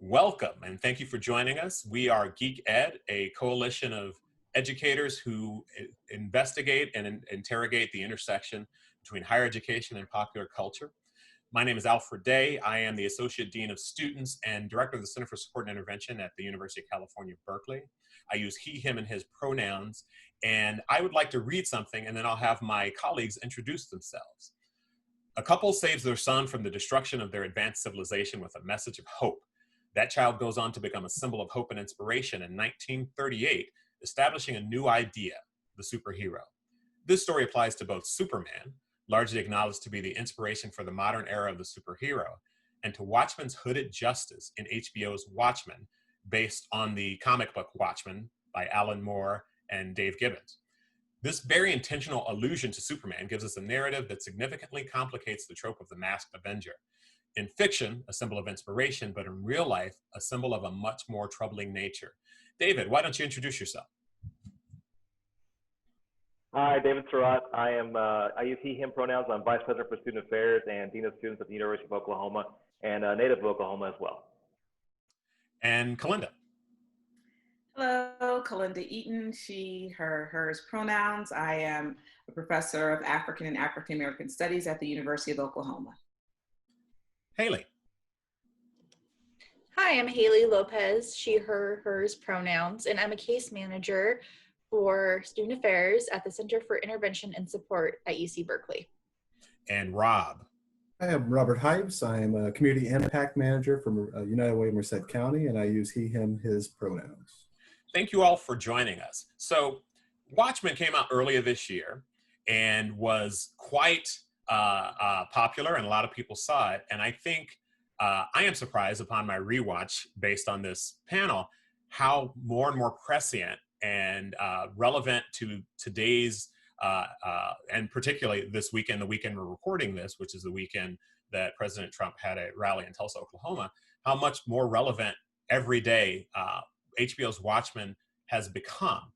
Welcome, and thank you for joining us. We are GeekEd, a coalition of educators who investigate and interrogate the intersection between higher education and popular culture. My name is Alfred. I am the Associate Dean of Students and Director of the Center for Support and Intervention at the University of California, Berkeley. I use he, him, and his pronouns, and I would like to read something, and then I'll have my colleagues introduce themselves. A couple saves their son from the destruction of their advanced civilization with a message of hope. That child goes on to become a symbol of hope and inspiration in 1938, establishing a new idea, the superhero. This story applies to both Superman, largely acknowledged to be the inspiration for the modern era of the superhero, and to Watchmen's hooded justice in HBO's Watchmen, based on the comic book Watchmen by Alan Moore and Dave Gibbons. This very intentional allusion to Superman gives us a narrative that significantly complicates the trope of the masked Avenger. In fiction, a symbol of inspiration, but in real life, a symbol of a much more troubling nature. David, why don't you introduce yourself? Hi, David Surratt. I use he, him pronouns. I'm Vice President for Student Affairs and Dean of Students at the University of Oklahoma and native of Oklahoma as well. And Kalenda. Hello, Kalenda Eaton, she, her, hers pronouns. I am a professor of African and African American Studies at the University of Oklahoma. Hailey. Hi, I'm Hailey Lopez, she, her, hers pronouns, and I'm a case manager for Student Affairs at the Center for Intervention and Support at UC Berkeley. And Rob. I am Robert Hypes. I am a Community Impact Manager from United Way Merced County, and I use he, him, his pronouns. Thank you all for joining us. So Watchmen came out earlier this year and was quite popular, and a lot of people saw it. And I think I am surprised upon my rewatch based on this panel, how more and more prescient and relevant to today's, and particularly this weekend, the weekend we're recording this, which is the weekend that President Trump had a rally in Tulsa, Oklahoma, how much more relevant every day HBO's Watchmen has become.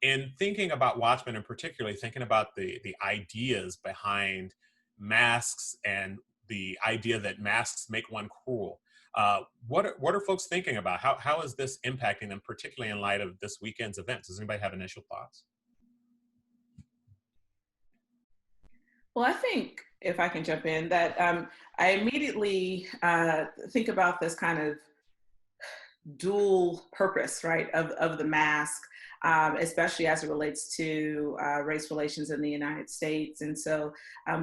In thinking about Watchmen, and particularly thinking about the ideas behind masks and the idea that masks make one cruel, what are folks thinking about? How is this impacting them, particularly in light of this weekend's events? Does anybody have initial thoughts? Well, I think, if I can jump in, that I immediately think about this kind of dual purpose, right, of the mask, especially as it relates to race relations in the United States. And so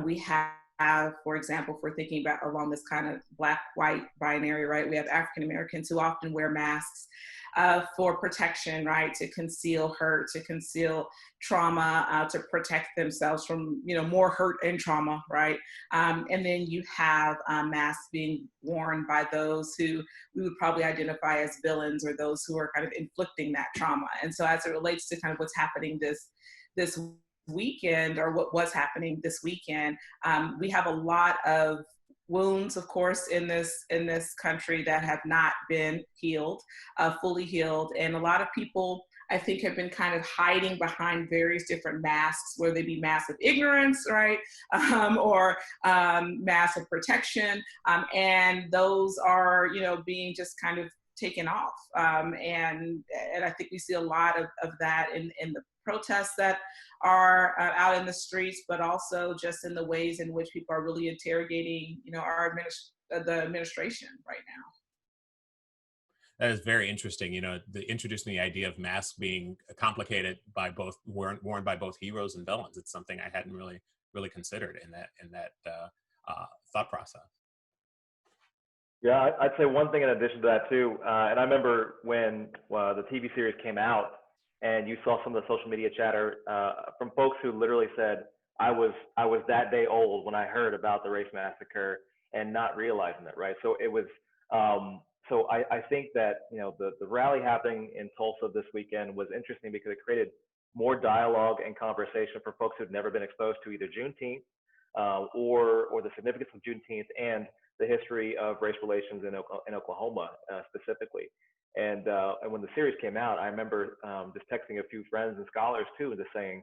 we have, for example, if we're thinking about along this kind of black-white binary, right, we have African Americans who often wear masks for protection, right, to conceal hurt, to conceal trauma, to protect themselves from, more hurt and trauma, right? And then you have masks being worn by those who we would probably identify as villains, or those who are kind of inflicting that trauma. And so as it relates to kind of what's happening this weekend, or what was happening this weekend, we have a lot of wounds, of course, in this country that have not been healed, fully healed. And a lot of people, I think, have been kind of hiding behind various different masks, whether they be masks of ignorance, right, or masks of protection, and those are, being just kind of taken off. And I think we see a lot of that in the protests that are out in the streets, but also just in the ways in which people are really interrogating, the administration right now. That is very interesting. Introducing the idea of masks being complicated by both worn by both heroes and villains. It's something I hadn't really considered in that thought process. Yeah, I'd say one thing in addition to that too, and I remember when the TV series came out, and you saw some of the social media chatter from folks who literally said, I was that day old when I heard about the race massacre, and not realizing it, right? So it was, so I think that, the rally happening in Tulsa this weekend was interesting because it created more dialogue and conversation for folks who've never been exposed to either Juneteenth or the significance of Juneteenth and the history of race relations in Oklahoma specifically. And when the series came out, I remember just texting a few friends and scholars too, and just saying,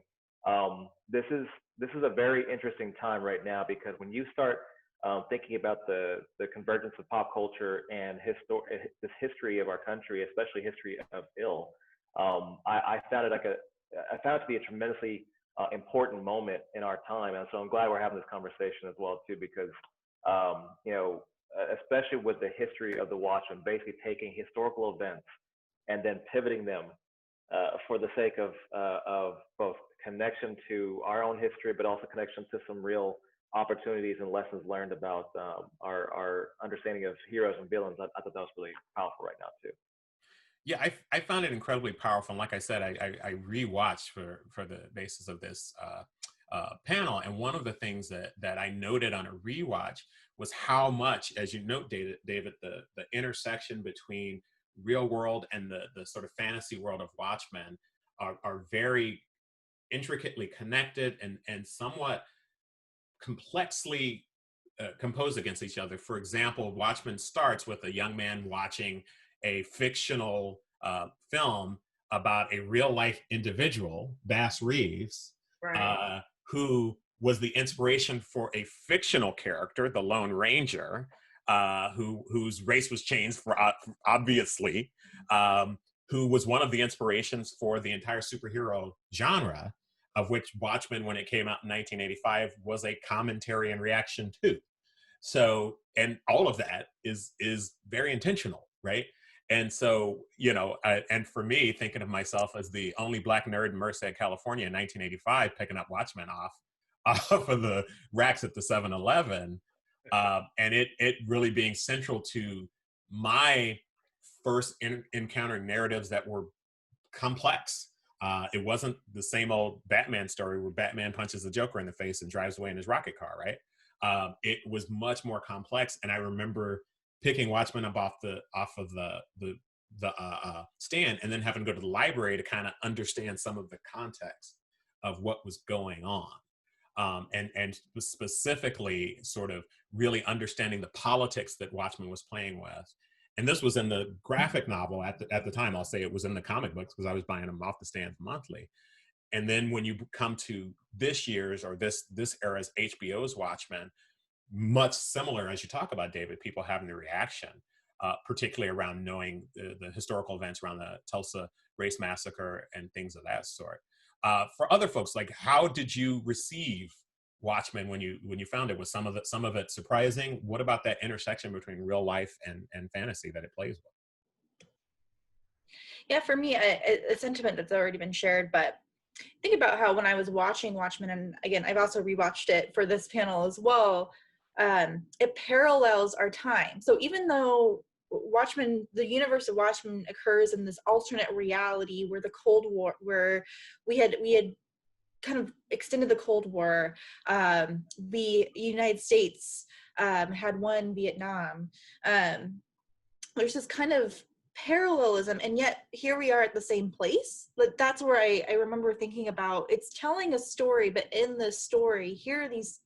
this is a very interesting time right now, because when you start thinking about the convergence of pop culture and this history of our country, especially history of ill. I found it to be a tremendously important moment in our time, and so I'm glad we're having this conversation as well too, because you know, especially with the history of the Watchmen, basically taking historical events and then pivoting them for the sake of both connection to our own history, but also connection to some real opportunities and lessons learned about our understanding of heroes and villains. I thought that was really powerful right now too. Yeah, I found it incredibly powerful. And like I said, I rewatched for the basis of this panel. And one of the things that I noted on a rewatch was how much, as you note, David, the intersection between real world and the sort of fantasy world of Watchmen are very intricately connected and somewhat complexly composed against each other. For example, Watchmen starts with a young man watching a fictional film about a real life individual, Bass Reeves, Right. who was the inspiration for a fictional character, the Lone Ranger, whose race was changed for obviously, who was one of the inspirations for the entire superhero genre, of which Watchmen, when it came out in 1985, was a commentary and reaction to. So, and all of that is very intentional, right? And so, you know, and for me, thinking of myself as the only Black nerd in Merced, California in 1985, picking up Watchmen off of the racks at the 7-Eleven, and it really being central to my first encountering narratives that were complex. It wasn't the same old Batman story where Batman punches the Joker in the face and drives away in his rocket car, right? It was much more complex, and I remember picking Watchmen up off of the stand, and then having to go to the library to kind of understand some of the context of what was going on, and specifically sort of really understanding the politics that Watchmen was playing with. And this was in the graphic novel at the time. I'll say it was in the comic books because I was buying them off the stands monthly. And then when you come to this year's or this era's HBO's Watchmen, much similar as you talk about, David, people having the reaction, particularly around knowing the historical events around the Tulsa race massacre and things of that sort. For other folks, like, how did you receive Watchmen when you found it? Was some of it surprising? What about that intersection between real life and fantasy that it plays with? Yeah, for me, a sentiment that's already been shared, but think about how when I was watching Watchmen, and again, I've also rewatched it for this panel as well, it parallels our time. So even though Watchmen, the universe of Watchmen occurs in this alternate reality where the Cold War, where we had kind of extended the Cold War, the United States had won Vietnam. There's this kind of parallelism, and yet here we are at the same place. But that's where I remember thinking about, it's telling a story, but in this story, here are these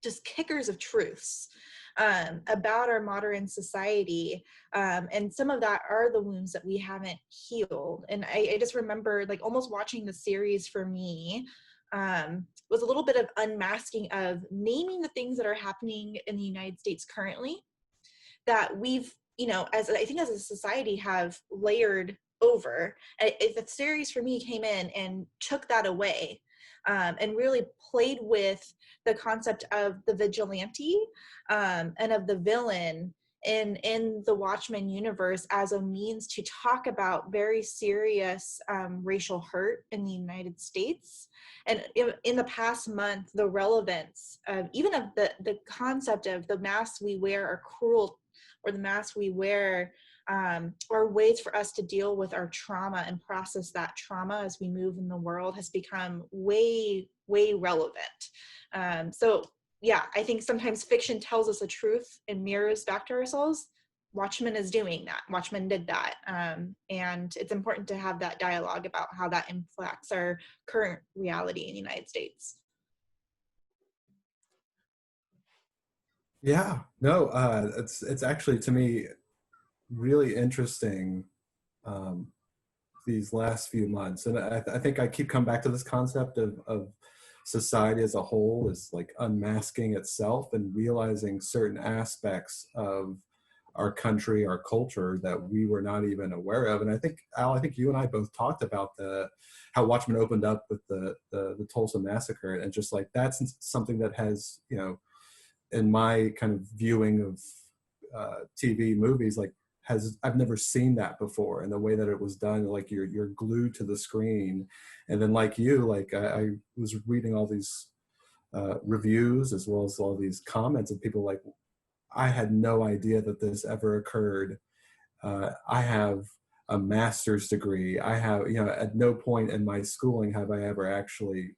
just kickers of truths about our modern society, and some of that are the wounds that we haven't healed. And I just remember, like, almost watching the series for me was a little bit of unmasking of naming the things that are happening in the United States currently that we've, you know, as a society have layered over. The series for me came in and took that away, and really played with the concept of the vigilante and of the villain in the Watchmen universe as a means to talk about very serious racial hurt in the United States. And in the past month, the relevance of even of the concept of the masks we wear are cruel, or the masks we wear are ways for us to deal with our trauma and process that trauma as we move in the world, has become way, way relevant. So yeah, I think sometimes fiction tells us a truth and mirrors back to ourselves. Watchmen is doing that. Watchmen did that. And it's important to have that dialogue about how that impacts our current reality in the United States. Yeah, no, it's actually, to me, really interesting these last few months, and I think I keep coming back to this concept of society as a whole is like unmasking itself and realizing certain aspects of our country, our culture that we were not even aware of. And I think, Al, I think you and I both talked about how Watchmen opened up with the Tulsa massacre, and just like that's something that has, you know, in my kind of viewing of TV movies, like I've never seen that before, and the way that it was done, like you're glued to the screen. And then like you, like I was reading all these reviews as well as all these comments of people like, I had no idea that this ever occurred. I have a master's degree. I have, you know, at no point in my schooling have I ever actually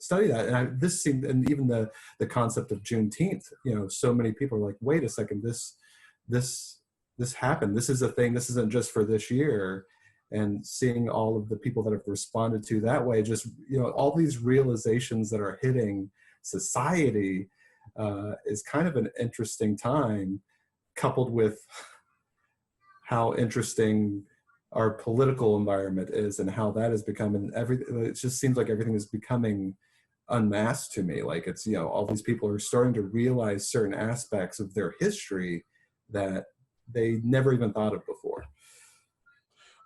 studied that. And this seemed, and even the concept of Juneteenth, you know, so many people are like, wait a second, this happened. This is a thing. This isn't just for this year. And seeing all of the people that have responded to that way, just, you know, all these realizations that are hitting society is kind of an interesting time, coupled with how interesting our political environment is and how that is becoming it just seems like everything is becoming unmasked to me. Like it's, you know, all these people are starting to realize certain aspects of their history that they never even thought of before.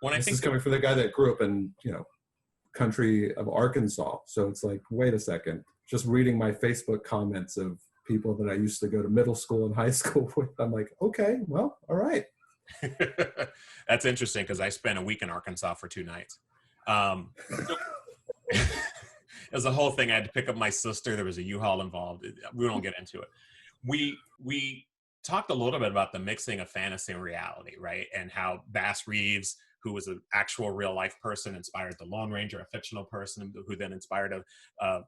This is coming from the guy that grew up in, you know, country of Arkansas. So it's like, wait a second, just reading my Facebook comments of people that I used to go to middle school and high school with, I'm like, okay, well, all right. That's interesting because I spent a week in Arkansas for 2 nights. It was a whole thing. I had to pick up my sister. There was a U-Haul involved. We won't get into it. We talked a little bit about the mixing of fantasy and reality, right? And how Bass Reeves, who was an actual real life person, inspired the Lone Ranger, a fictional person, who then inspired a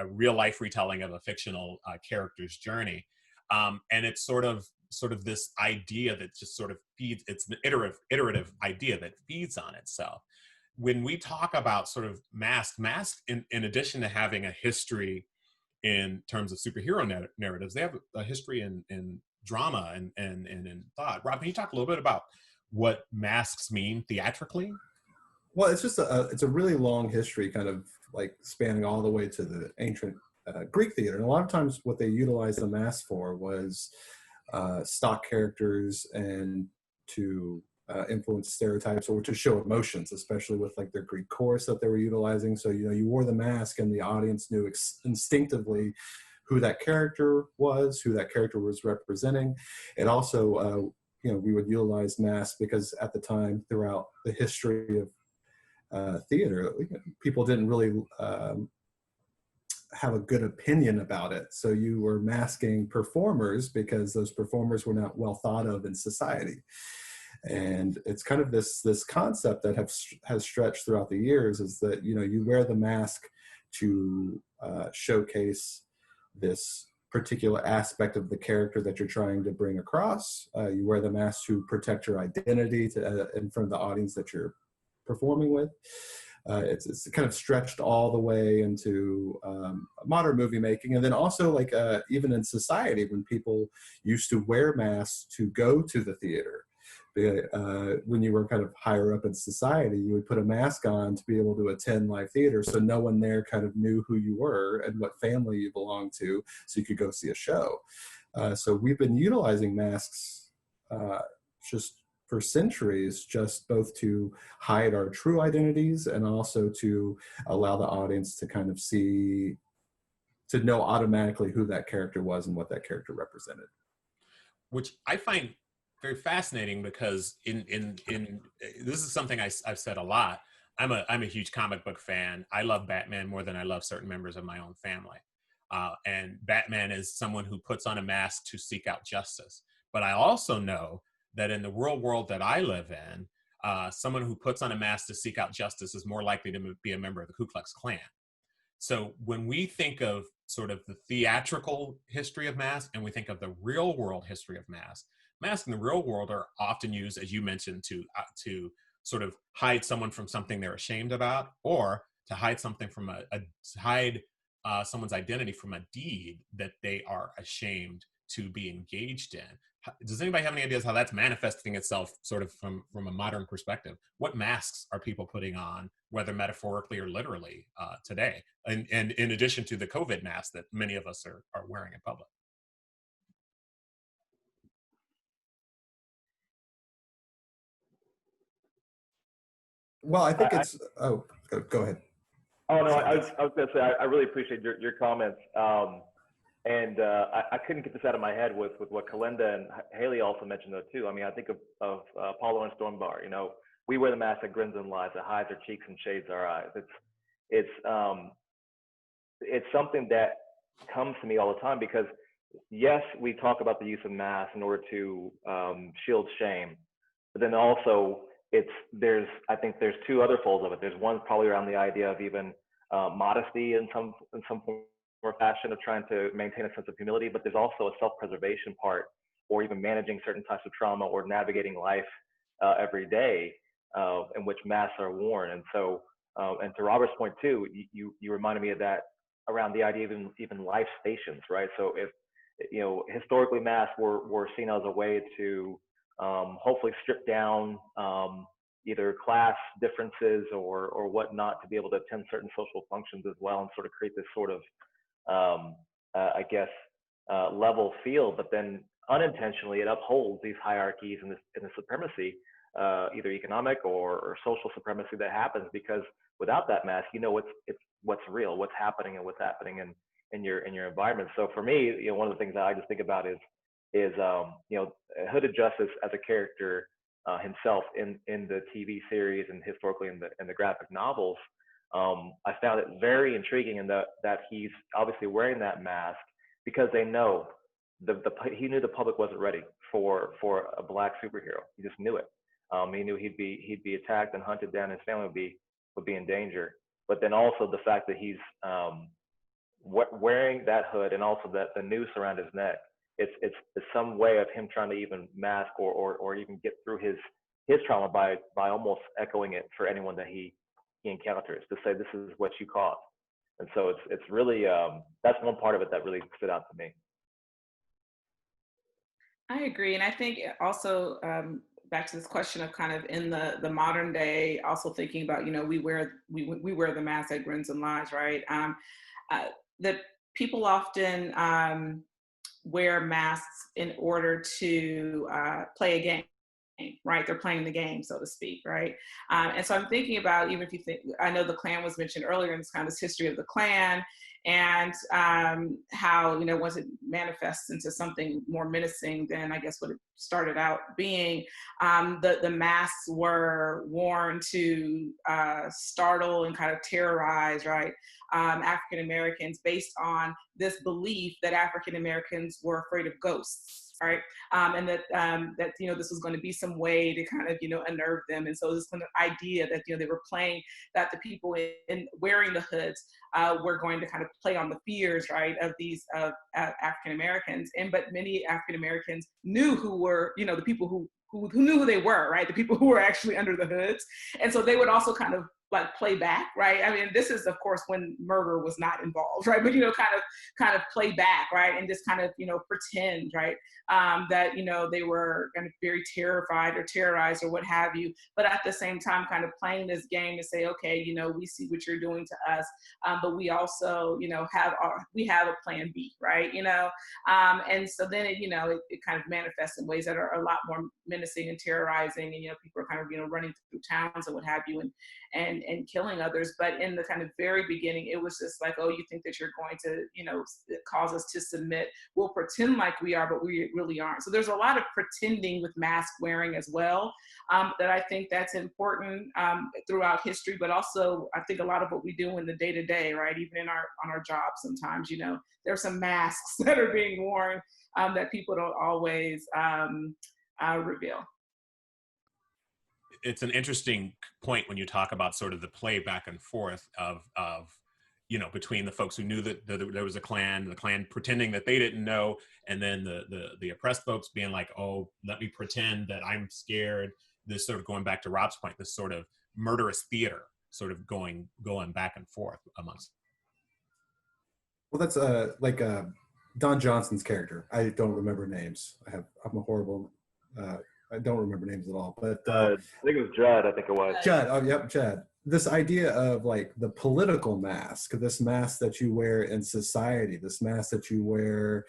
real life retelling of a fictional character's journey. And it's sort of this idea that just sort of feeds, it's an iterative idea that feeds on itself. When we talk about sort of mask in addition to having a history in terms of superhero narratives, they have a history in drama and in thought. Rob, can you talk a little bit about what masks mean theatrically? Well, it's just it's a really long history, kind of like spanning all the way to the ancient Greek theater. And a lot of times what they utilized the mask for was stock characters and to influence stereotypes or to show emotions, especially with like their Greek chorus that they were utilizing. So, you know, you wore the mask and the audience knew instinctively who that character was, who that character was representing. It also, you know, we would utilize masks because at the time, throughout the history of theater, people didn't really have a good opinion about it. So you were masking performers because those performers were not well thought of in society. And it's kind of this concept that has stretched throughout the years, is that, you know, you wear the mask to showcase this particular aspect of the character that you're trying to bring across. You wear the mask to protect your identity in front of the audience that you're performing with. It's kind of stretched all the way into modern movie making. And then also like even in society, when people used to wear masks to go to the theater, when you were kind of higher up in society, you would put a mask on to be able to attend live theater, so no one there kind of knew who you were and what family you belonged to, so you could go see a show. So we've been utilizing masks just for centuries, just both to hide our true identities and also to allow the audience to kind of see, to know automatically who that character was and what that character represented. Which I find very fascinating, because in this is something I've said a lot. I'm a huge comic book fan. I love Batman more than I love certain members of my own family. And Batman is someone who puts on a mask to seek out justice. But I also know that in the real world that I live in, someone who puts on a mask to seek out justice is more likely to be a member of the Ku Klux Klan. So when we think of sort of the theatrical history of masks and we think of the real world history of masks in the real world are often used, as you mentioned, to sort of hide someone from something they're ashamed about, or to hide something from hide someone's identity from a deed that they are ashamed to be engaged in. does anybody have any ideas how that's manifesting itself sort of from a modern perspective? What masks are people putting on, whether metaphorically or literally, today? And in addition to the COVID mask that many of us are wearing in public. Well, I think it's, oh, go ahead. Oh, no, I was going to say, I really appreciate your comments. I couldn't get this out of my head with what Kalenda and Hailey also mentioned though too. I mean, I think of Apollo and Stormbar. You know, we wear the mask that grins and lies, that hides our cheeks and shades our eyes. It's something that comes to me all the time because yes, we talk about the use of masks in order to shield shame, but then also I think there's two other folds of it. There's one probably around the idea of even modesty in some form or fashion of trying to maintain a sense of humility, but there's also a self-preservation part, or even managing certain types of trauma or navigating life every day in which masks are worn. And so, and to Robert's point too, you reminded me of that around the idea of even life stations, right? So if, you know, historically masks were seen as a way to hopefully strip down either class differences or whatnot to be able to attend certain social functions as well and sort of create this sort of I guess, level field, but then unintentionally it upholds these hierarchies and the supremacy, either economic or social supremacy that happens because without that mask, you know, it's what's real, what's happening in your environment. So for me, you know, one of the things that I just think about is you know, Hooded Justice as a character himself in the TV series and historically in the graphic novels. I found it very intriguing in that he's obviously wearing that mask because they know he knew the public wasn't ready for a Black superhero. He just knew it. He knew he'd be attacked and hunted down. His family would be in danger. But then also the fact that he's wearing that hood and also that the noose around his neck. It's some way of him trying to even mask or even get through his trauma by almost echoing it for anyone that he encounters, to say this is what you caused. And so it's really that's one part of it that really stood out to me. I agree, and I think also back to this question of kind of in the modern day, also thinking about, you know, we wear the mask that grins and lies, right? That people often wear masks in order to play a game. Right, they're playing the game, so to speak, right? And so I'm thinking about, even if you think, I know the Klan was mentioned earlier, and it's kind of this history of the Klan, and how, you know, once it manifests into something more menacing than I guess what it started out being, the masks were worn to startle and kind of terrorize, right, African Americans based on this belief that African Americans were afraid of ghosts. Right, and that you know, this was going to be some way to kind of, you know, unnerve them, and so this kind of idea that, you know, they were playing, that the people in wearing the hoods were going to kind of play on the fears, right, of these African Americans, but many African Americans knew who were, you know, the people who knew who they were, right, the people who were actually under the hoods, and so they would also kind of like play back, right? I mean, this is of course when murder was not involved, right? But, you know, kind of play back, right? And just kind of, you know, pretend, right? That, you know, they were kind of very terrified or terrorized or what have you, but at the same time kind of playing this game to say, okay, you know, we see what you're doing to us, but we also, you know, have a plan B, right? You know, and so then it, you know, it kind of manifests in ways that are a lot more menacing and terrorizing, and, you know, people are kind of, you know, running through towns and what have you, and killing others. But in the kind of very beginning, it was just like, oh, you think that you're going to, you know, cause us to submit. We'll pretend like we are, but we really aren't. So there's a lot of pretending with mask wearing as well, that I think that's important throughout history, but also I think a lot of what we do in the day-to-day, right? Even on our jobs sometimes, you know, there's some masks that are being worn that people don't always reveal. It's an interesting point when you talk about sort of the play back and forth of you know, between the folks who knew that there was a Klan, the Klan pretending that they didn't know, and then the oppressed folks being like, oh, let me pretend that I'm scared. This sort of going back to Rob's point, this sort of murderous theater sort of going back and forth amongst. Well, that's Don Johnson's character. I don't remember names. I'm a horrible. I don't remember names at all. But I think it was Judd. I think it was. Judd. Oh, yep, Judd. This idea of like the political mask, this mask that you wear in society, this mask that you wear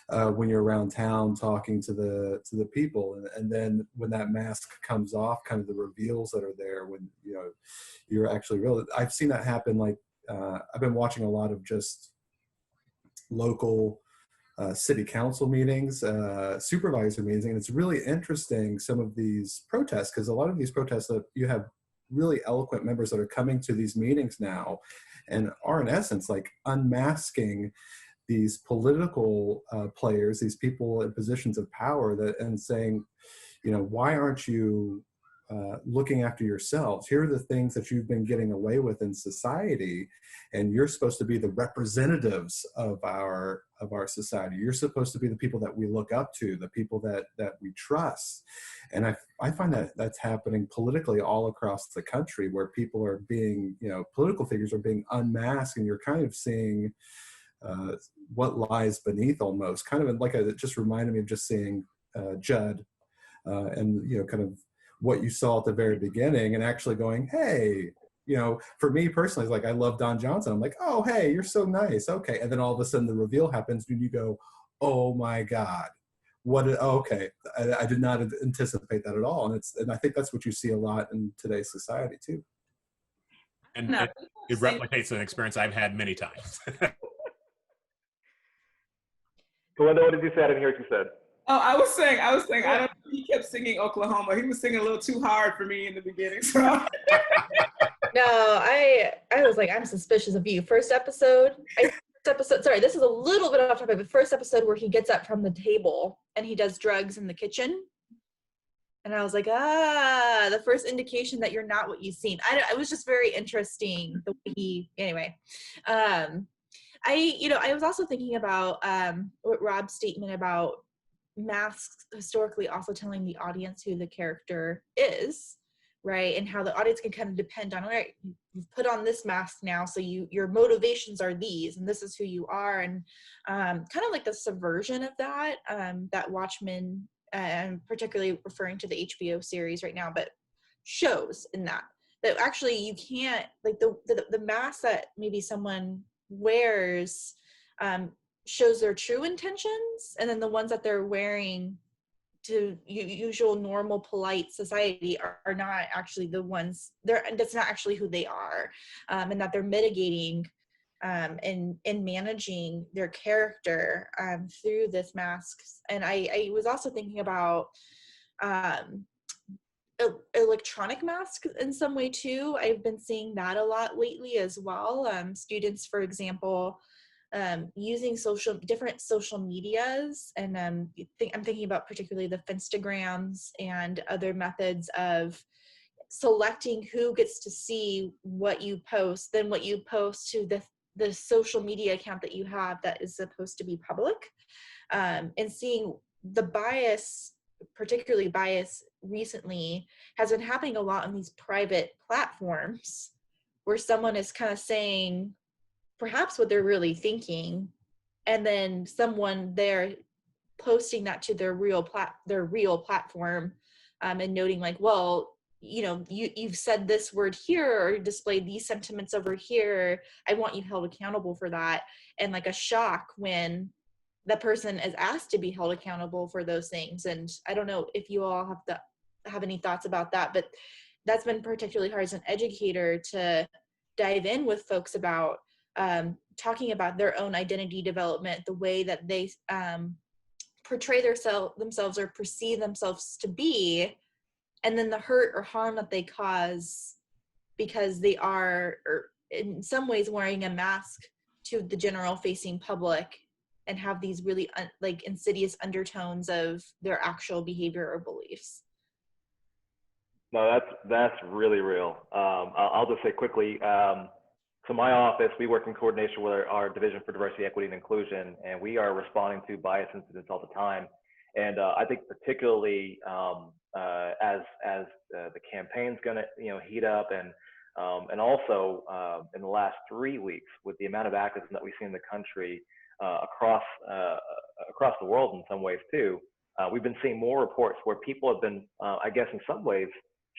when you're around town talking to the people, and then when that mask comes off, kind of the reveals that are there when you're actually real. I've seen that happen. Like I've been watching a lot of just local city council meetings, supervisor meetings, and it's really interesting, some of these protests, because a lot of these protests that you have really eloquent members that are coming to these meetings now and are in essence like unmasking these political players, these people in positions of power, and saying, why aren't you looking after yourselves? Here are the things that you've been getting away with in society, and you're supposed to be the representatives of our society. You're supposed to be the people that we look up to, the people that we trust. And I find that that's happening politically all across the country, where people are being, political figures are being unmasked, and you're kind of seeing what lies beneath, almost kind of like it just reminded me of just seeing Judd and kind of what you saw at the very beginning, and actually going, hey, for me personally, it's like, I love Don Johnson. I'm like, oh, hey, you're so nice. Okay. And then all of a sudden the reveal happens and you go, oh my God, okay. I did not anticipate that at all. And I think that's what you see a lot in today's society too. And it replicates an experience I've had many times. Kalenda, what did you say? I didn't hear what you said. Oh, I was saying, I don't know, he kept singing Oklahoma. He was singing a little too hard for me in the beginning. So. No, I was like, I'm suspicious of you. First episode, sorry, this is a little bit off topic, but first episode where he gets up from the table and he does drugs in the kitchen. And I was like, the first indication that you're not what you've seen. It was just very interesting the way anyway. I was also thinking about what Rob's statement about masks historically also telling the audience who the character is, right? And how the audience can kind of depend on, all right, you've put on this mask now, so your motivations are these, and this is who you are. And kind of like the subversion of that, that Watchmen, and particularly referring to the HBO series right now, but shows in that actually you can't, like the mask that maybe someone wears shows their true intentions, and then the ones that they're wearing to usual normal polite society are not actually the ones, that's not actually who they are, and that they're mitigating and managing their character through this mask. And I was also thinking about electronic masks in some way too. I've been seeing that a lot lately as well. Students, for example, using different social medias, and I'm thinking about particularly the Finstagrams and other methods of selecting who gets to see what you post, then what you post to the social media account that you have that is supposed to be public, and seeing the bias, particularly bias recently, has been happening a lot on these private platforms where someone is kind of saying perhaps what they're really thinking, and then someone there posting that to their real platform, and noting like, well, you've said this word here or displayed these sentiments over here. I want you held accountable for that. And like a shock when the person is asked to be held accountable for those things. And I don't know if you all have any thoughts about that, but that's been particularly hard as an educator to dive in with folks about talking about their own identity development, the way that they portray themselves or perceive themselves to be, and then the hurt or harm that they cause because they are, or in some ways, wearing a mask to the general facing public, and have these really like insidious undertones of their actual behavior or beliefs. No, that's really real. I'll just say quickly, so my office, we work in coordination with our Division for Diversity, Equity, and Inclusion, and we are responding to bias incidents all the time. And I think particularly as the campaign's going to heat up, and also in the last 3 weeks with the amount of activism that we've seen in the country, across the world in some ways too. We've been seeing more reports where people have been, I guess, in some ways,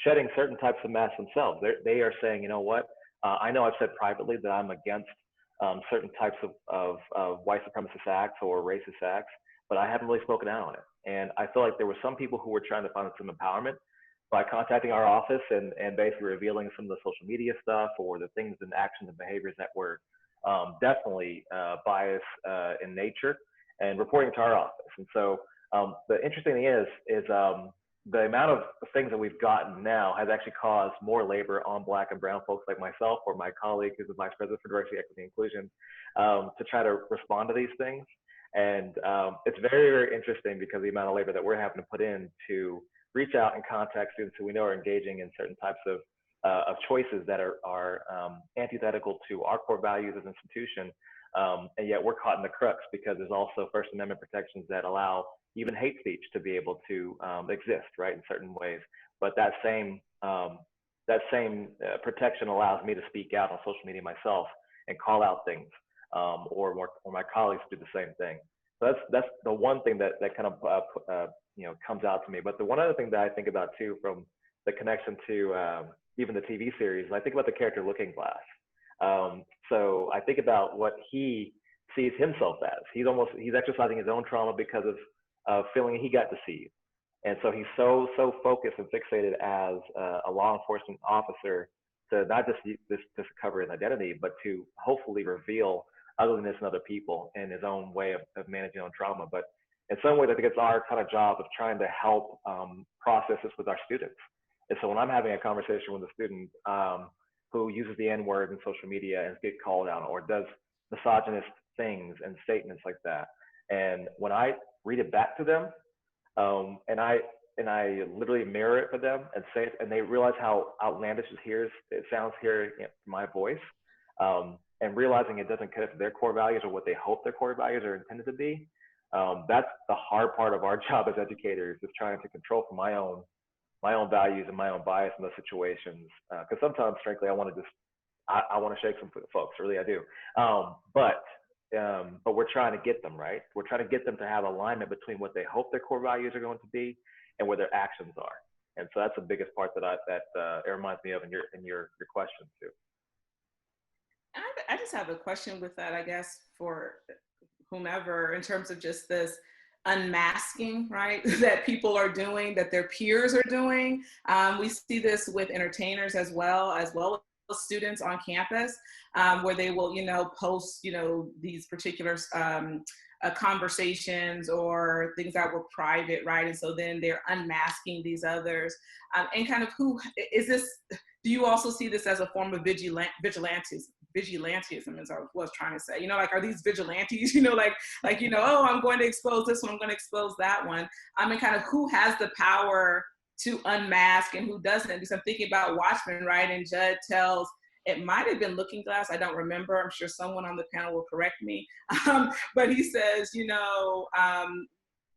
shedding certain types of masks themselves. They are saying, you know what? I know I've said privately that I'm against certain types of white supremacist acts or racist acts, but I haven't really spoken out on it. And I feel like there were some people who were trying to find some empowerment by contacting our office and basically revealing some of the social media stuff or the things and actions and behaviors that were definitely biased in nature and reporting to our office. And so the interesting thing is the amount of things that we've gotten now has actually caused more labor on Black and brown folks like myself or my colleague who's the Vice President for Diversity, Equity, and Inclusion to try to respond to these things. And it's very, very interesting because the amount of labor that we're having to put in to reach out and contact students who we know are engaging in certain types of choices that are antithetical to our core values as an institution. And yet we're caught in the crux because there's also First Amendment protections that allow even hate speech to be able to exist, right, in certain ways. But that same protection allows me to speak out on social media myself and call out things, or my colleagues do the same thing. So that's the one thing that kind of comes out to me. But the one other thing that I think about too, from the connection to even the TV series, I think about the character Looking Glass. So I think about what he sees himself as. He's exercising his own trauma because of feeling he got deceived. And so he's so focused and fixated as a law enforcement officer to not just discover his identity, but to hopefully reveal ugliness in other people in his own way of managing his own trauma. But in some ways, I think it's our kind of job of trying to help process this with our students. And so when I'm having a conversation with a student who uses the N-word in social media and gets called out or does misogynist things and statements like that, and when I read it back to them, and I literally mirror it for them and say it, and they realize how outlandish it sounds hearing my voice, and realizing it doesn't connect to their core values or what they hope their core values are intended to be. That's the hard part of our job as educators, is trying to control for my own values and my own bias in those situations. Because sometimes, frankly, I want to shake some folks, really I do. But we're trying to get them right. We're trying to get them to have alignment between what they hope their core values are going to be and where their actions are. And so that's the biggest part that it reminds me of in your question too. I just have a question with that, I guess, for whomever, in terms of just this unmasking, right, that people are doing, that their peers are doing. We see this with entertainers as well as students on campus, where they will, post, these particular conversations or things that were private, right? And so then they're unmasking these others. And kind of who is this? Do you also see this as a form of vigilantism, as I was trying to say, like, are these vigilantes, oh, I'm going to expose this one, I'm going to expose that one. And kind of who has the power to unmask and who doesn't? Because I'm thinking about Watchmen, right? And Judd tells, it might have been Looking Glass, I don't remember, I'm sure someone on the panel will correct me. But he says,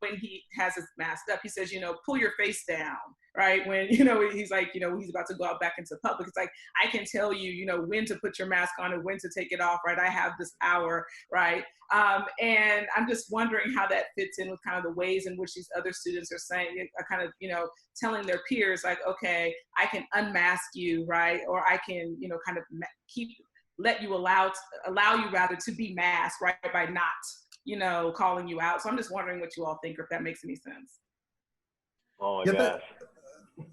when he has his mask up, he says, pull your face down, right? When, he's like, he's about to go out back into public. It's like, I can tell you, when to put your mask on and when to take it off, right? I have this power, right? And I'm just wondering how that fits in with kind of the ways in which these other students are saying, are kind of, telling their peers, like, okay, I can unmask you, right? Or I can, kind of allow you rather to be masked, right? By not, calling you out. So I'm just wondering what you all think, or if that makes any sense. Oh my gosh.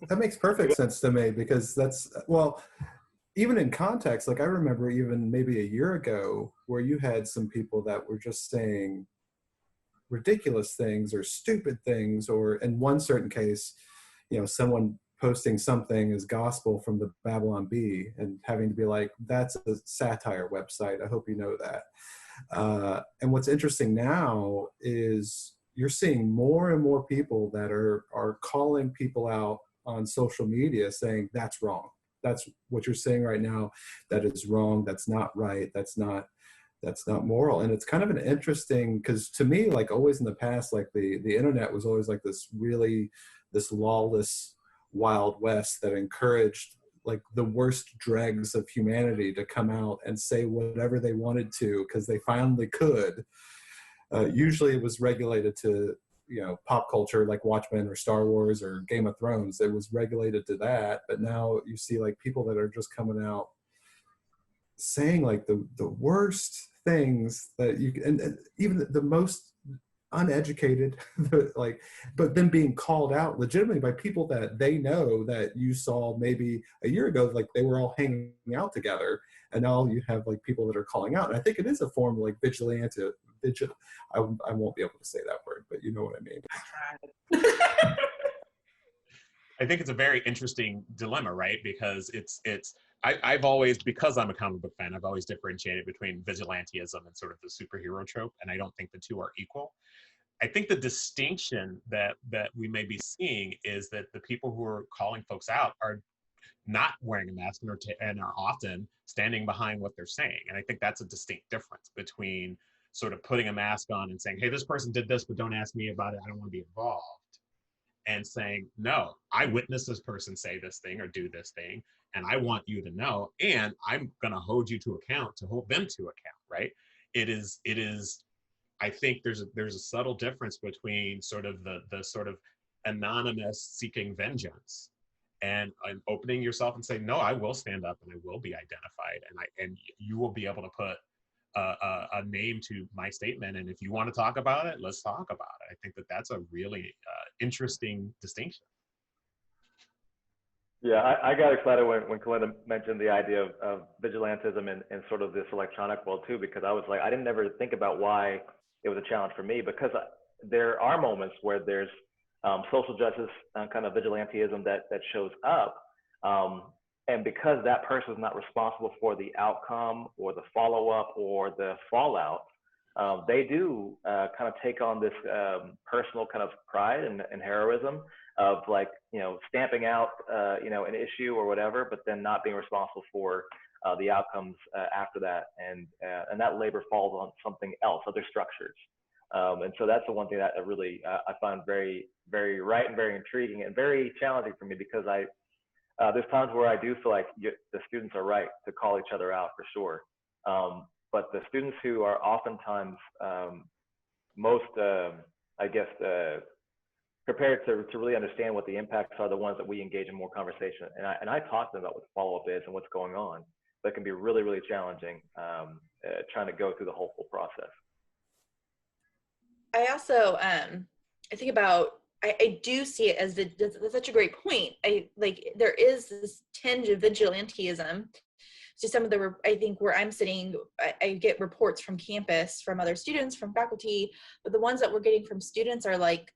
That makes perfect sense to me, because even in context, like I remember even maybe a year ago where you had some people that were just saying ridiculous things or stupid things, or in one certain case, someone posting something as gospel from the Babylon Bee and having to be like, that's a satire website, I hope you know that. And what's interesting now is you're seeing more and more people that are calling people out on social media saying that's wrong. That's what you're saying right now. That is wrong. That's not right. That's not moral. And it's kind of an interesting, because to me, like always in the past, like the internet was always like this lawless Wild West that encouraged like the worst dregs of humanity to come out and say whatever they wanted to because they finally could. Usually it was regulated to, you know, pop culture like Watchmen or Star Wars or Game of Thrones. It was regulated to that. But now you see like people that are just coming out saying like the worst things that you can, and even the most uneducated, like, but then being called out legitimately by people that they know that you saw maybe a year ago, like they were all hanging out together, and now you have like people that are calling out. And I think it is a form of like vigilante. I won't be able to say that word, but you know what I mean. I think it's a very interesting dilemma, right? Because I've always, because I'm a comic book fan, I've always differentiated between vigilantism and sort of the superhero trope, and I don't think the two are equal. I think the distinction that we may be seeing is that the people who are calling folks out are not wearing a mask and are often standing behind what they're saying. And I think that's a distinct difference between sort of putting a mask on and saying, hey, this person did this, but don't ask me about it, I don't want to be involved. And saying, no, I witnessed this person say this thing or do this thing, and I want you to know, and I'm going to hold you to account, to hold them to account, right? It is. I think there's a subtle difference between sort of the sort of anonymous seeking vengeance and opening yourself and saying, no, I will stand up and I will be identified, and you will be able to put a name to my statement, and if you want to talk about it, let's talk about it. I think that's a really interesting distinction. Yeah, I got excited when Kalenda mentioned the idea of vigilantism in sort of this electronic world too, because I was like, I didn't ever think about why it was a challenge for me, because there are moments where there's social justice kind of vigilantism that shows up. And because that person is not responsible for the outcome or the follow-up or the fallout, they do kind of take on this personal kind of pride and heroism of like, you know, stamping out, you know, an issue or whatever, but then not being responsible for the outcomes after that. And that labor falls on something else, other structures. And so that's the one thing that really I find very, very right and very intriguing and very challenging for me, because there's times where I do feel like the students are right to call each other out for sure. But the students who are oftentimes most, I guess, prepared to really understand what the impacts are the ones that we engage in more conversation. And I talk to them about what the follow-up is and what's going on. But it can be really, really challenging trying to go through the whole full process. I also, I think about, I do see it as that's such a great point. There is this tinge of vigilantism. So some of I think where I'm sitting, I get reports from campus, from other students, from faculty, but the ones that we're getting from students are like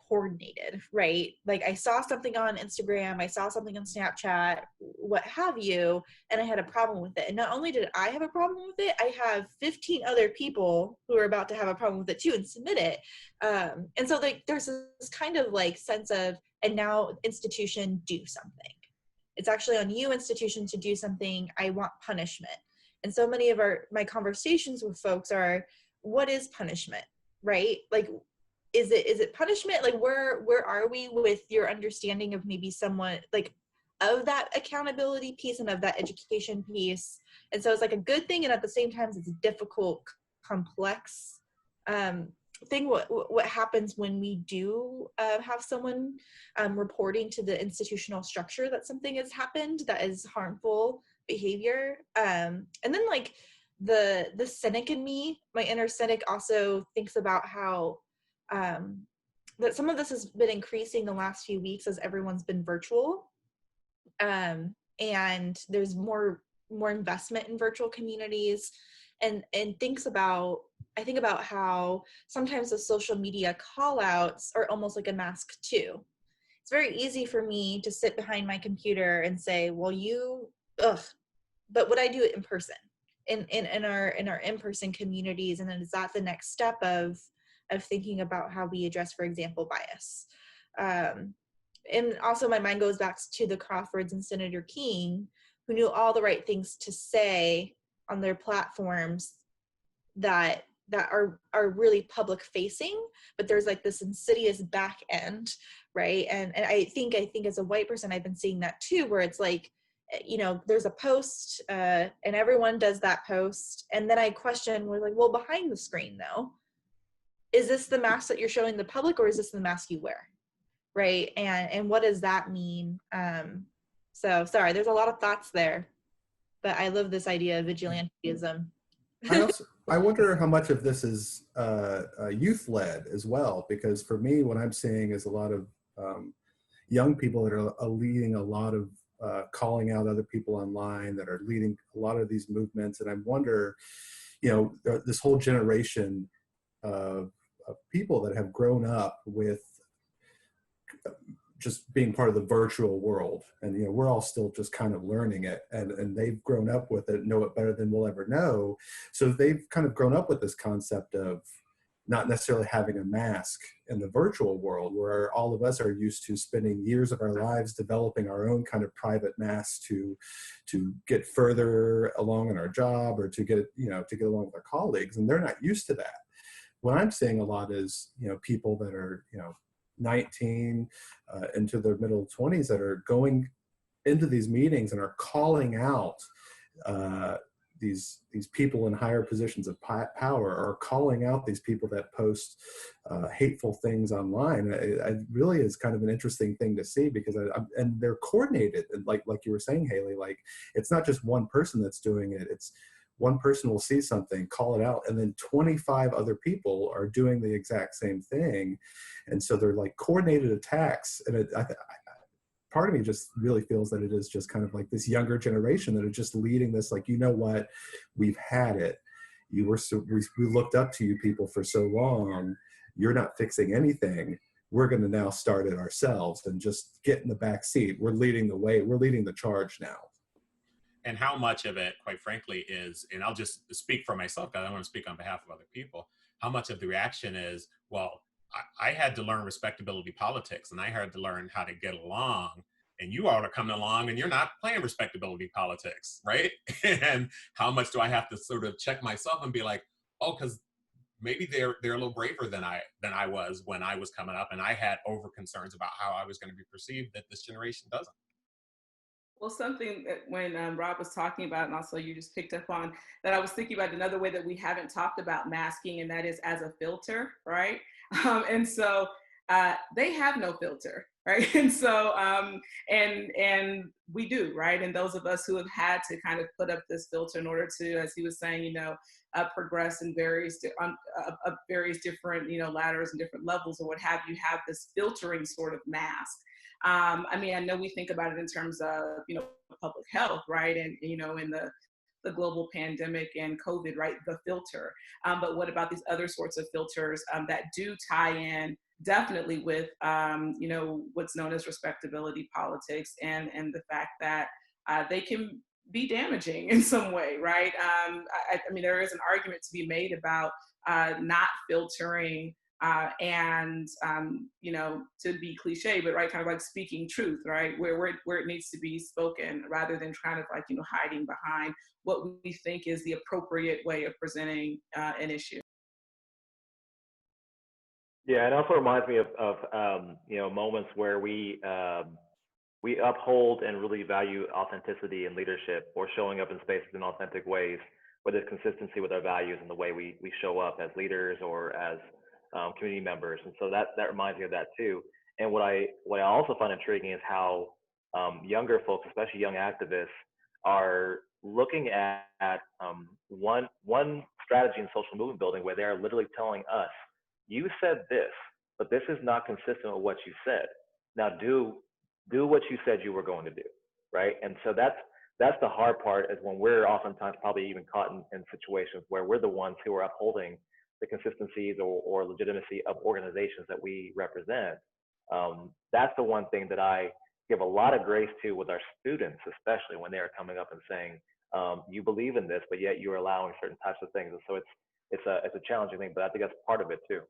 coordinated, right? Like I saw something on Instagram, I saw something on Snapchat, what have you, and I had a problem with it. And not only did I have a problem with it, I have 15 other people who are about to have a problem with it too and submit it. And so like there's this kind of like sense of, and now institution, do something. It's actually on you, institution, to do something. I want punishment. And so many of my conversations with folks are, what is punishment, right? Like, is it punishment? Like, where are we with your understanding of maybe someone, like, of that accountability piece and of that education piece? And so it's like a good thing, and at the same time, it's a difficult, complex thing. What happens when we do have someone reporting to the institutional structure that something has happened that is harmful behavior? And then like the cynic in me, my inner cynic, also thinks about how that some of this has been increasing the last few weeks as everyone's been virtual, and there's more investment in virtual communities, and I think about how sometimes the social media call outs are almost like a mask too. It's very easy for me to sit behind my computer and say, well, but would I do it in person in our in-person communities? And then is that the next step of thinking about how we address, for example, bias? And also my mind goes back to the Crawfords and Senator King, who knew all the right things to say on their platforms that are really public facing, but there's like this insidious back end right? And I think as a white person, I've been seeing that too, where it's like, you know, there's a post and everyone does that post. And then I question, we're like, well, behind the screen though, is this the mask that you're showing the public, or is this the mask you wear? Right. And what does that mean? So sorry, there's a lot of thoughts there, but I love this idea of vigilantism. I wonder how much of this is youth led as well, because for me, what I'm seeing is a lot of young people that are leading a lot of calling out other people online, that are leading a lot of these movements. And I wonder, you know, this whole generation of people that have grown up with just being part of the virtual world, and you know, we're all still just kind of learning it, and they've grown up with it, know it better than we'll ever know. So they've kind of grown up with this concept of not necessarily having a mask in the virtual world, where all of us are used to spending years of our lives developing our own kind of private masks to get further along in our job, or to get, you know, to get along with our colleagues, and they're not used to that. What I'm seeing a lot is, you know, people that are, you know, 19 into their middle 20s that are going into these meetings and are calling out these people in higher positions of power, or calling out these people that post hateful things online. It really is kind of an interesting thing to see, because and they're coordinated, and like you were saying, Hailey, like it's not just one person that's doing it. It's one person will see something, call it out, and then 25 other people are doing the exact same thing. And so they're like coordinated attacks. And part of me just really feels that it is just kind of like this younger generation that are just leading this, like, you know what, we've had it. We looked up to you people for so long. You're not fixing anything. We're going to now start it ourselves and just get in the back seat. We're leading the way. We're leading the charge now. And how much of it, quite frankly, is, and I'll just speak for myself, because I don't want to speak on behalf of other people, how much of the reaction is, well, I had to learn respectability politics, and I had to learn how to get along, and you all are coming along and you're not playing respectability politics, right? And how much do I have to sort of check myself and be like, oh, because maybe they're a little braver than I was when I was coming up, and I had over concerns about how I was going to be perceived that this generation doesn't. Well, something that when Rob was talking about, and also you just picked up on, that I was thinking about another way that we haven't talked about masking, and that is as a filter, right? And so they have no filter, right? And so, and we do, right? And those of us who have had to kind of put up this filter in order to, as he was saying, you know, progress in various different, you know, ladders and different levels or what have you, have this filtering sort of mask. I mean, I know we think about it in terms of, you know, public health, right? And, you know, in the global pandemic and COVID, right? The filter. But what about these other sorts of filters that do tie in definitely with, you know, what's known as respectability politics, and the fact that they can be damaging in some way, right? I mean, there is an argument to be made about not filtering and you know, to be cliche, but right, kind of like speaking truth, right, where it needs to be spoken, rather than kind of like, you know, hiding behind what we think is the appropriate way of presenting an issue. Yeah, it also reminds me of you know, moments where we uphold and really value authenticity in leadership, or showing up in spaces in authentic ways, where there's consistency with our values and the way we show up as leaders or as community members. And so that reminds me of that too. And what I also find intriguing is how younger folks, especially young activists, are looking at one strategy in social movement building, where they are literally telling us, you said this, but this is not consistent with what you said. Now do what you said you were going to do, right? And so that's the hard part, is when we're oftentimes probably even caught in situations where we're the ones who are upholding the consistencies or legitimacy of organizations that we represent. That's the one thing that I give a lot of grace to with our students, especially when they are coming up and saying, you believe in this, but yet you're allowing certain types of things. And so it's a challenging thing, but I think that's part of it too.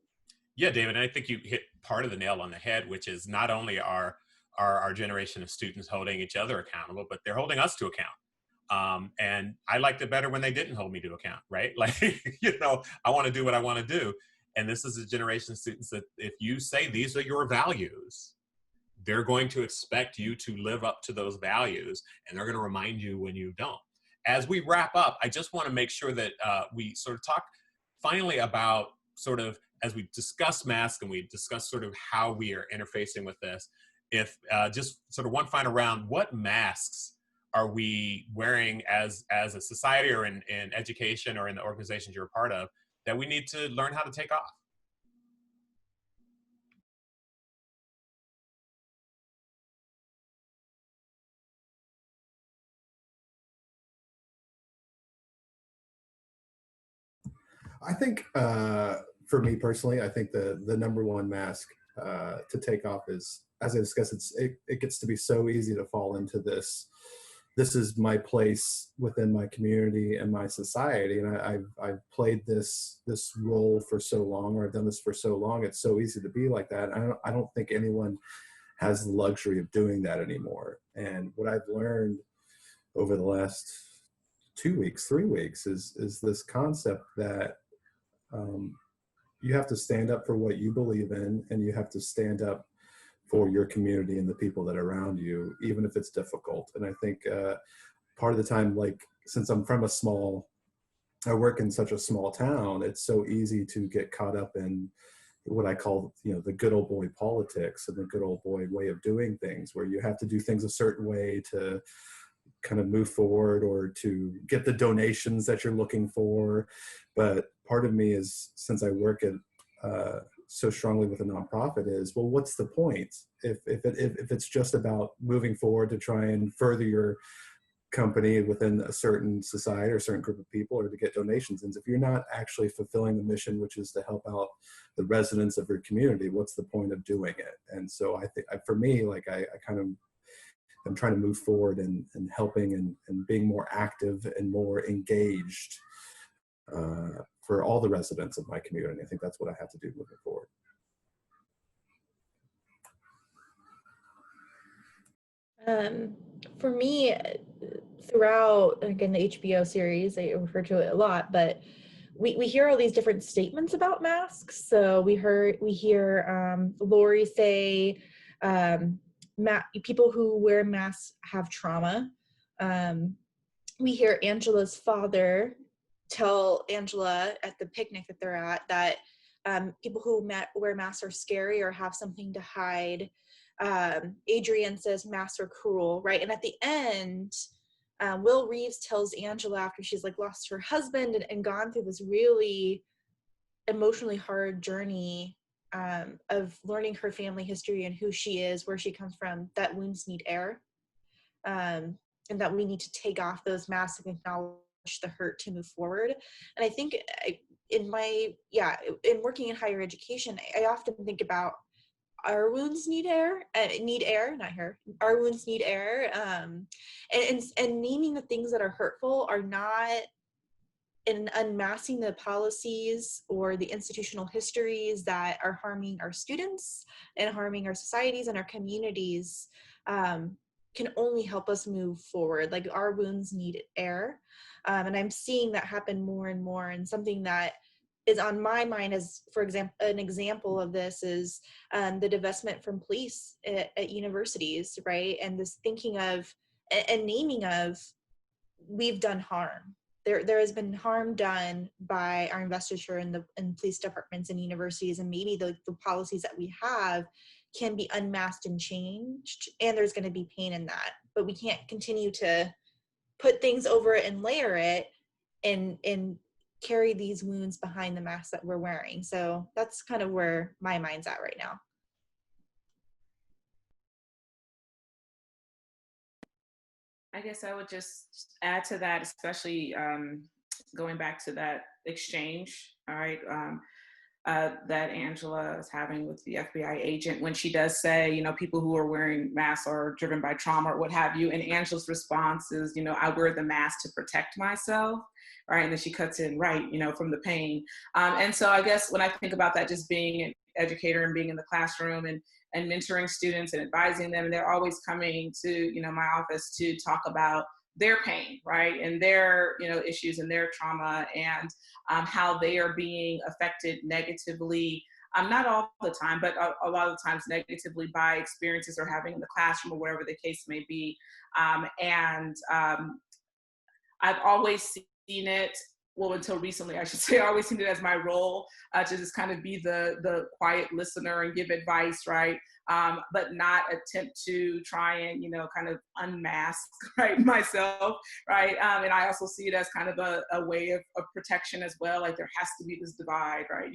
Yeah, David, and I think you hit part of the nail on the head, which is not only are our generation of students holding each other accountable, but they're holding us to account. And I liked it better when they didn't hold me to account, right? Like, you know, I want to do what I want to do. And this is a generation of students that if you say these are your values, they're going to expect you to live up to those values, and they're going to remind you when you don't. As we wrap up, I just want to make sure that we sort of talk finally about sort of, as we discuss masks and we discuss sort of how we are interfacing with this, if just sort of one final round, what masks are we wearing as a society or in education or in the organizations you're a part of that we need to learn how to take off? I think for me personally, I think the number one mask to take off is, as I discussed, it gets to be so easy to fall into this. This is my place within my community and my society, and I've played this role for so long, or I've done this for so long. It's so easy to be like that. I don't think anyone has the luxury of doing that anymore. And what I've learned over the last 2 weeks, 3 weeks, is this concept that you have to stand up for what you believe in, and you have to stand up for your community and the people that are around you, even if it's difficult. And I think part of the time, like, since I work in such a small town, it's so easy to get caught up in what I call, the good old boy politics and the good old boy way of doing things, where you have to do things a certain way to kind of move forward or to get the donations that you're looking for. But part of me is, since I work at so strongly with a nonprofit, is, well, what's the point if it's just about moving forward to try and further your company within a certain society or a certain group of people, or to get donations? And if you're not actually fulfilling the mission, which is to help out the residents of your community, what's the point of doing it? And so I think for me, like, I'm trying to move forward and helping and being more active and more engaged for all the residents of my community. I think that's what I have to do moving forward. For me, throughout, again, the HBO series, I refer to it a lot, but we hear all these different statements about masks. So we hear Lori say, people who wear masks have trauma. We hear Angela's father tell Angela at the picnic that they're at that people who wear masks are scary or have something to hide. Adrian says masks are cruel, right? And at the end, Will Reeves tells Angela, after she's like lost her husband and gone through this really emotionally hard journey of learning her family history and who she is, where she comes from, that wounds need air, and that we need to take off those masks and acknowledge the hurt to move forward. And I think in working in higher education, I often think about our wounds need air, not her. Our wounds need air, and naming the things that are hurtful are not, in unmasking the policies or the institutional histories that are harming our students and harming our societies and our communities, can only help us move forward. Like, our wounds need air. And I'm seeing that happen more and more. And something that is on my mind as, for example, an example of this is the divestment from police at universities, right? And this thinking of and naming of, we've done harm. There has been harm done by our investiture in police departments and universities, and maybe the policies that we have can be unmasked and changed, and there's going to be pain in that. But we can't continue to put things over it and layer it and carry these wounds behind the mask that we're wearing. So that's kind of where my mind's at right now. I guess I would just add to that, especially going back to that exchange, all right, that Angela is having with the FBI agent, when she does say, people who are wearing masks are driven by trauma or what have you. And Angela's response is, I wear the mask to protect myself, right? And then she cuts in, right, from the pain. And so I guess when I think about that, just being an educator and being in the classroom and mentoring students and advising them, and they're always coming to, my office to talk about their pain, right? And their, issues and their trauma, and how they are being affected negatively not all the time, but a lot of the times negatively by experiences they're having in the classroom or wherever the case may be. I've always seen it, well, until recently, I should say, I always seen it as my role to just kind of be the quiet listener and give advice, right? But not attempt to try and, kind of unmask, right, myself, right? And I also see it as kind of a way of protection as well. Like there has to be this divide, right,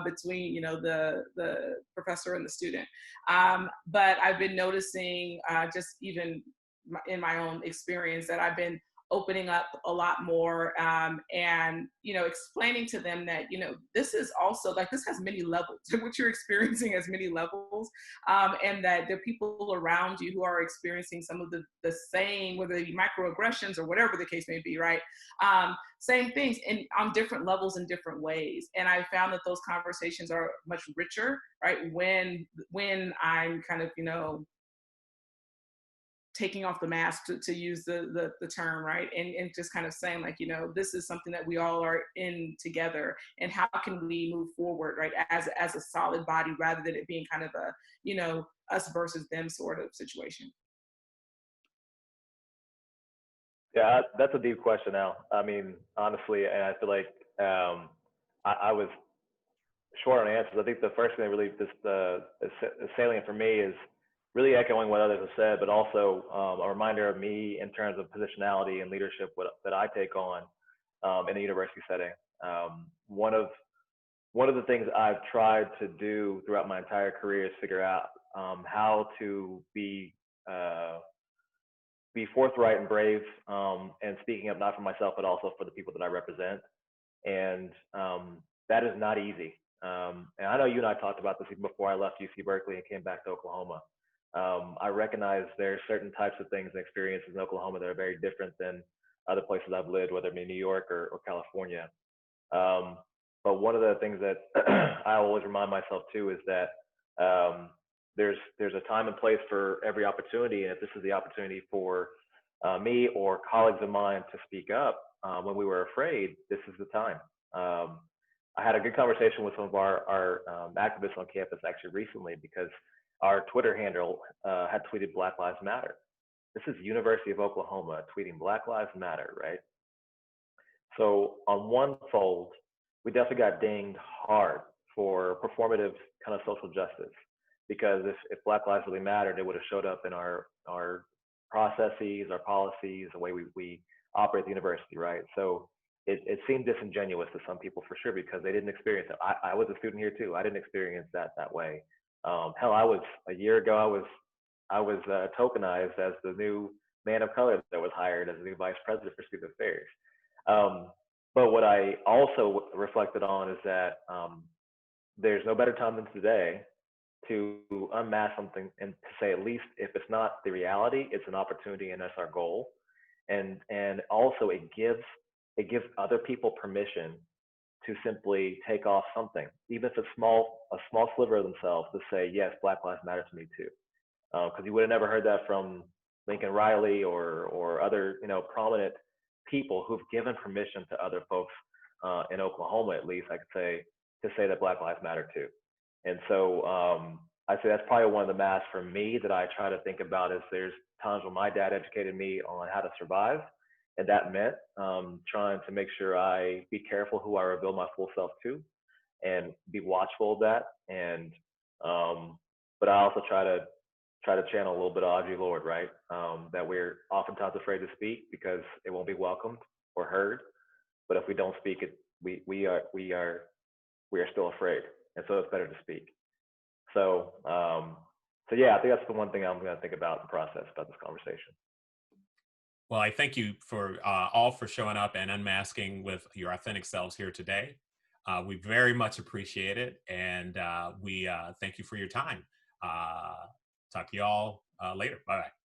between, the professor and the student. But I've been noticing just even in my own experience that I've been opening up a lot more and explaining to them that this is also like this has many levels. What you're experiencing has many levels, and that there are people around you who are experiencing some of the same, whether they be microaggressions or whatever the case may be, right? Same things on different levels in different ways. And I found that those conversations are much richer, right? When I'm kind of taking off the mask, to use the term, right? And just kind of saying like, this is something that we all are in together, and how can we move forward, right? As a solid body, rather than it being kind of a, us versus them sort of situation. Yeah, that's a deep question now. I mean, honestly, and I feel like I was short on answers. I think the first thing that really is salient for me is really echoing what others have said, but also a reminder of me in terms of positionality and leadership that I take on in a university setting. One of the things I've tried to do throughout my entire career is figure out how to be forthright and brave, and speaking up not for myself but also for the people that I represent. And that is not easy. And I know you and I talked about this even before I left UC Berkeley and came back to Oklahoma. I recognize there are certain types of things and experiences in Oklahoma that are very different than other places I've lived, whether it be New York or California. But one of the things that I always remind myself too is that there's a time and place for every opportunity, and if this is the opportunity for me or colleagues of mine to speak up when we were afraid, this is the time. I had a good conversation with some of our activists on campus actually recently, because our Twitter handle had tweeted Black Lives Matter. This is University of Oklahoma tweeting Black Lives Matter, right? So on one fold, we definitely got dinged hard for performative kind of social justice, because if Black Lives really mattered, it would have showed up in our processes, our policies, the way we operate the university, right? So it seemed disingenuous to some people for sure, because they didn't experience it. I was a student here too. I didn't experience that way. Hell, a year ago, I was tokenized as the new man of color that was hired as the new vice president for student affairs. But what I also reflected on is that there's no better time than today to unmask something and to say, at least if it's not the reality, it's an opportunity, and that's our goal. And also it gives other people permission to simply take off something, even if it's a small sliver of themselves, to say, yes, Black Lives Matter to me too. Because you would have never heard that from Lincoln Riley or other prominent people who've given permission to other folks in Oklahoma, at least I could say, to say that Black Lives Matter too. And so I'd say that's probably one of the masks for me that I try to think about, is there's times when my dad educated me on how to survive. And that meant trying to make sure I be careful who I reveal my full self to, and be watchful of that. And but I also try to channel a little bit of Audre Lorde, right? That we're oftentimes afraid to speak because it won't be welcomed or heard. But if we don't speak it, we are still afraid, and so it's better to speak. So yeah, I think that's the one thing I'm going to think about in the process about this conversation. Well, I thank you for all for showing up and unmasking with your authentic selves here today. We very much appreciate it, and we thank you for your time. Talk to you all later. Bye-bye.